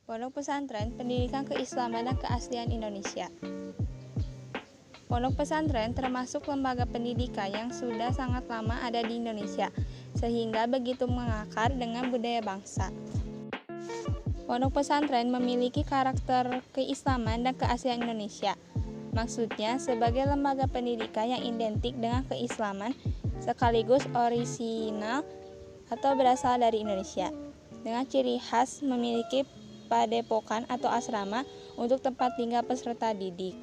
Pondok Pesantren Pendidikan Keislaman dan Keaslian Indonesia. Pondok pesantren termasuk lembaga pendidikan yang sudah sangat lama ada di Indonesia, sehingga begitu mengakar dengan budaya bangsa. Pondok pesantren memiliki karakter keislaman dan keaslian Indonesia. Maksudnya, sebagai lembaga pendidikan yang identik dengan keislaman, sekaligus orisinal atau berasal dari Indonesia, dengan ciri khas memiliki padepokan atau asrama untuk tempat tinggal peserta didik.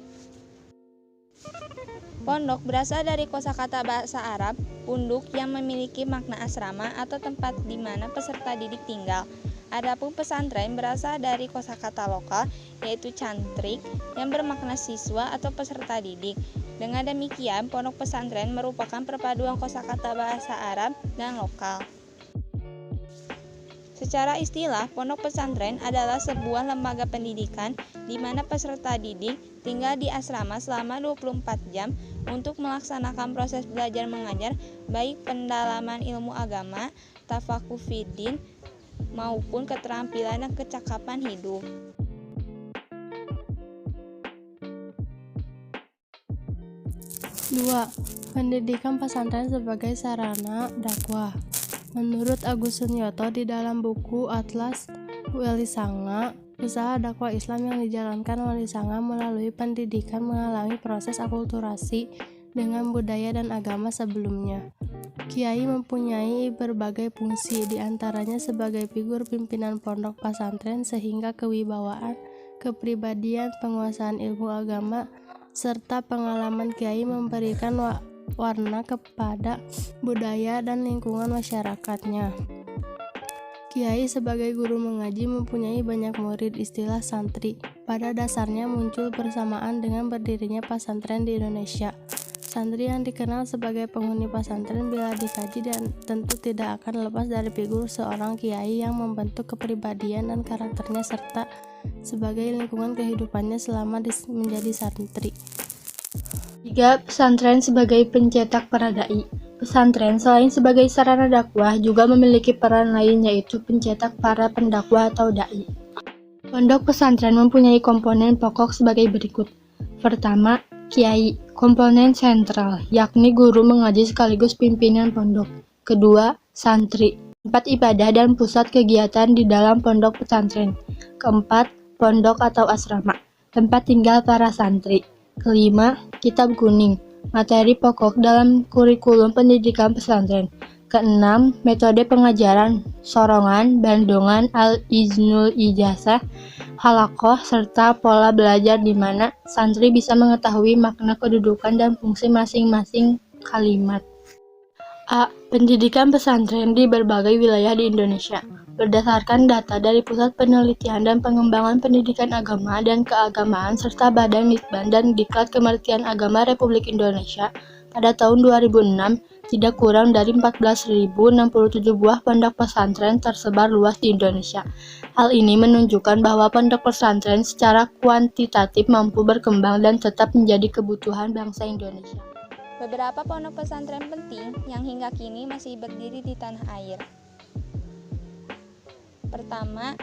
Pondok berasal dari kosakata bahasa Arab, punduk, yang memiliki makna asrama atau tempat di mana peserta didik tinggal. Adapun pesantren berasal dari kosakata lokal, yaitu cantrik, yang bermakna siswa atau peserta didik. Dengan demikian, pondok pesantren merupakan perpaduan kosakata bahasa Arab dan lokal. Secara istilah, pondok pesantren adalah sebuah lembaga pendidikan di mana peserta didik tinggal di asrama selama 24 jam untuk melaksanakan proses belajar mengajar, baik pendalaman ilmu agama, tafakuh fiddin, maupun keterampilan dan kecakapan hidup. Dua, pendidikan pesantren sebagai sarana dakwah. Menurut Agus Sunyoto di dalam buku Atlas Wali Sanga, usaha dakwah Islam yang dijalankan Wali Sanga melalui pendidikan mengalami proses akulturasi dengan budaya dan agama sebelumnya. Kiai mempunyai berbagai fungsi, diantaranya sebagai figur pimpinan pondok pesantren sehingga kewibawaan, kepribadian, penguasaan ilmu agama, serta pengalaman kiai memberikan warna kepada budaya dan lingkungan masyarakatnya. Kiai sebagai guru mengaji mempunyai banyak murid. Istilah santri pada dasarnya muncul bersamaan dengan berdirinya pesantren di Indonesia. Santri yang dikenal sebagai penghuni pesantren bila dikaji dan tentu tidak akan lepas dari figur seorang kiai yang membentuk kepribadian dan karakternya serta sebagai lingkungan kehidupannya selama menjadi santri. 3. Pesantren sebagai pencetak para dai. Pesantren selain sebagai sarana dakwah juga memiliki peran lain, yaitu pencetak para pendakwah atau dai. Pondok pesantren mempunyai komponen pokok sebagai berikut. Pertama, kiai, komponen sentral, yakni guru mengaji sekaligus pimpinan pondok. Kedua, santri, tempat ibadah dan pusat kegiatan di dalam pondok pesantren. Keempat, pondok atau asrama, tempat tinggal para santri. Kelima, kitab kuning, materi pokok dalam kurikulum pendidikan pesantren. Keenam, metode pengajaran, sorongan, bandongan, al-iznul ijazah, halakoh, serta pola belajar di mana santri bisa mengetahui makna kedudukan dan fungsi masing-masing kalimat. A. Pendidikan pesantren di berbagai wilayah di Indonesia. Berdasarkan data dari Pusat Penelitian dan Pengembangan Pendidikan Agama dan Keagamaan serta Badan Litbang dan Diklat Kementerian Agama Republik Indonesia, pada tahun 2006, tidak kurang dari 14.067 buah pondok pesantren tersebar luas di Indonesia. Hal ini menunjukkan bahwa pondok pesantren secara kuantitatif mampu berkembang dan tetap menjadi kebutuhan bangsa Indonesia. Beberapa pondok pesantren penting yang hingga kini masih berdiri di tanah air. Pertama,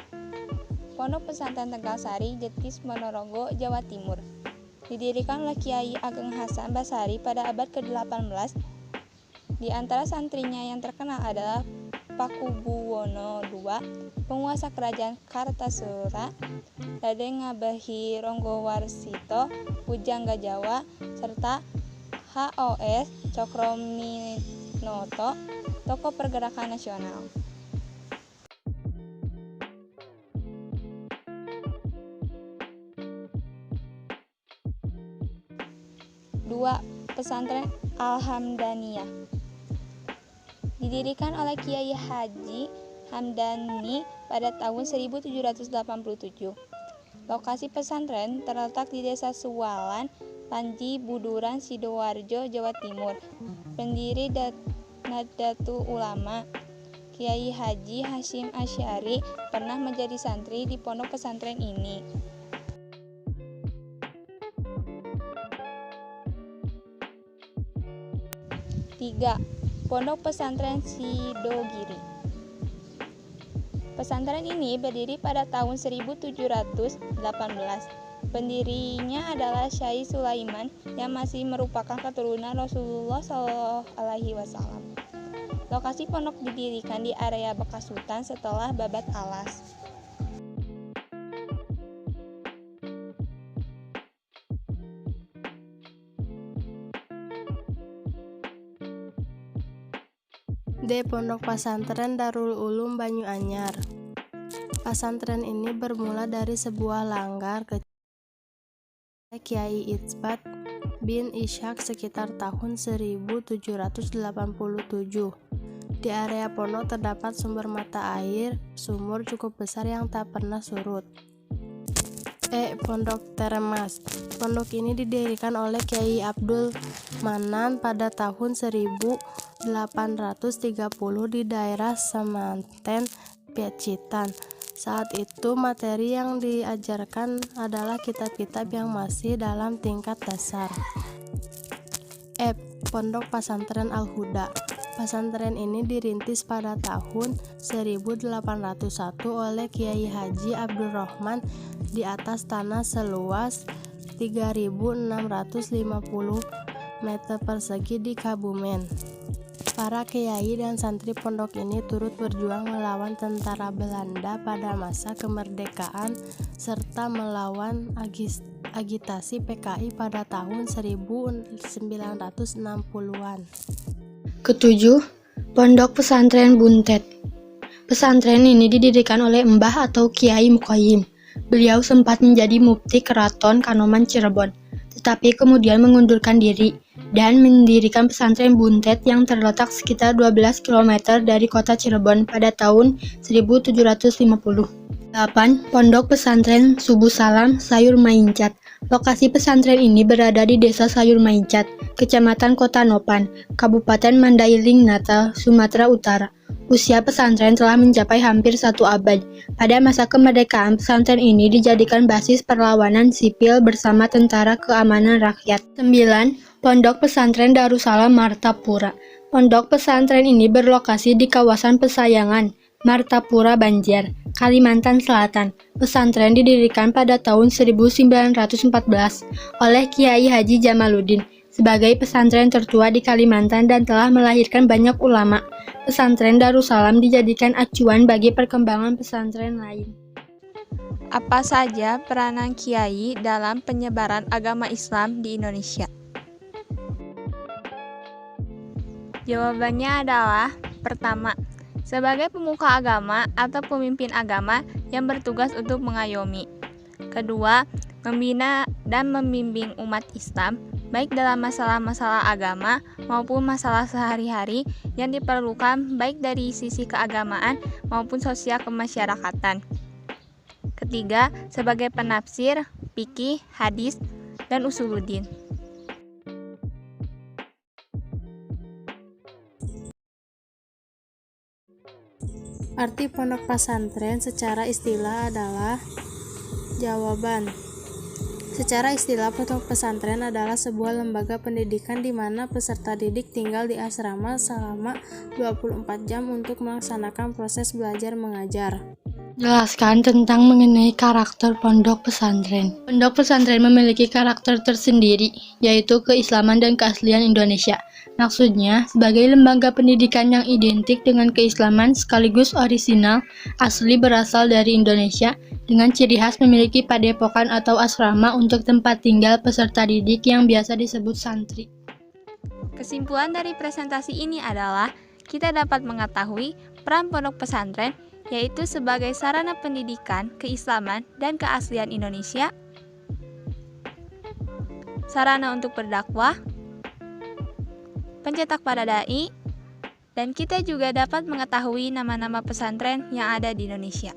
Pondok Pesantren Tegalsari, Jetis, Ponorogo, Jawa Timur. Didirikan oleh Kiai Ageng Hasan Basari pada abad ke-18. Di antara santrinya yang terkenal adalah Pakubuwono II, penguasa kerajaan Kartasura, Raden Ngabehi Ronggowarsito, Pujangga Jawa, serta HOS Cokroaminoto, tokoh pergerakan nasional. Dua, Pesantren Al-Hamdaniyah. Didirikan oleh Kiai Haji Hamdani pada tahun 1787. Lokasi pesantren terletak di Desa Suwalan, Panji, Buduran, Sidoarjo, Jawa Timur. Pendiri Nahdlatul Ulama, Kiai Haji Hasyim Asy'ari, pernah menjadi santri di pondok pesantren ini. 3. Pondok Pesantren Sidogiri. Pesantren ini berdiri pada tahun 1718. Pendirinya adalah Syai Sulaiman yang masih merupakan keturunan Rasulullah SAW. Lokasi pondok didirikan di area bekas hutan setelah babat alas. D. Pondok Pesantren Darul Ulum Banyuanyar. Pesantren ini bermula dari sebuah langgar kecil Kiai Itsbat bin Ishaq sekitar tahun 1787. Di area pondok terdapat sumber mata air sumur cukup besar yang tak pernah surut. E. Pondok Teremas. Pondok ini didirikan oleh Kiai Abdul Manan pada tahun 1830 di daerah Semanten, Pacitan. Saat itu materi yang diajarkan adalah kitab-kitab yang masih dalam tingkat dasar. F. Pondok Pesantren Al-Huda. Pesantren ini dirintis pada tahun 1801 oleh Kiai Haji Abdurrahman di atas tanah seluas 3.650 meter persegi di Kabumen. Para kiai dan santri pondok ini turut berjuang melawan tentara Belanda pada masa kemerdekaan serta melawan agitasi PKI pada tahun 1960-an. Ketujuh, Pondok Pesantren Buntet. Pesantren ini didirikan oleh Mbah atau Kiai Muqayyim. Beliau sempat menjadi mufti Keraton Kanoman Cirebon, tetapi kemudian mengundurkan diri dan mendirikan pesantren Buntet yang terletak sekitar 12 km dari kota Cirebon pada tahun 1750. 8. Pondok Pesantren Subuh Salam Sayur Maincat. Lokasi pesantren ini berada di Desa Sayur Maincat, Kecamatan Kota Nopan, Kabupaten Mandailing Natal, Sumatera Utara. Usia pesantren telah mencapai hampir 1 abad. Pada masa kemerdekaan, pesantren ini dijadikan basis perlawanan sipil bersama Tentara Keamanan Rakyat. 9. Pondok Pesantren Darussalam Martapura. Pondok pesantren ini berlokasi di kawasan Pesayangan, Martapura Banjar, Kalimantan Selatan. Pesantren didirikan pada tahun 1914 oleh Kiai Haji Jamaluddin sebagai pesantren tertua di Kalimantan dan telah melahirkan banyak ulama. Pesantren Darussalam dijadikan acuan bagi perkembangan pesantren lain. Apa saja peranan kiai dalam penyebaran agama Islam di Indonesia? Jawabannya adalah pertama, sebagai pemuka agama atau pemimpin agama yang bertugas untuk mengayomi. Kedua, membina dan membimbing umat Islam baik dalam masalah-masalah agama maupun masalah sehari-hari yang diperlukan baik dari sisi keagamaan maupun sosial kemasyarakatan. Ketiga, sebagai penafsir, fikih, hadis, dan usuluddin. Arti pondok pesantren secara istilah adalah jawaban. Secara istilah, pondok pesantren adalah sebuah lembaga pendidikan di mana peserta didik tinggal di asrama selama 24 jam untuk melaksanakan proses belajar mengajar. Jelaskan tentang mengenai karakter pondok pesantren. Pondok pesantren memiliki karakter tersendiri, yaitu keislaman dan keaslian Indonesia. Maksudnya, sebagai lembaga pendidikan yang identik dengan keislaman sekaligus orisinal, asli berasal dari Indonesia, dengan ciri khas memiliki padepokan atau asrama untuk tempat tinggal peserta didik yang biasa disebut santri. Kesimpulan dari presentasi ini adalah, kita dapat mengetahui peran pondok pesantren yaitu sebagai sarana pendidikan, keislaman, dan keaslian Indonesia, sarana untuk berdakwah, pencetak para dai, dan kita juga dapat mengetahui nama-nama pesantren yang ada di Indonesia.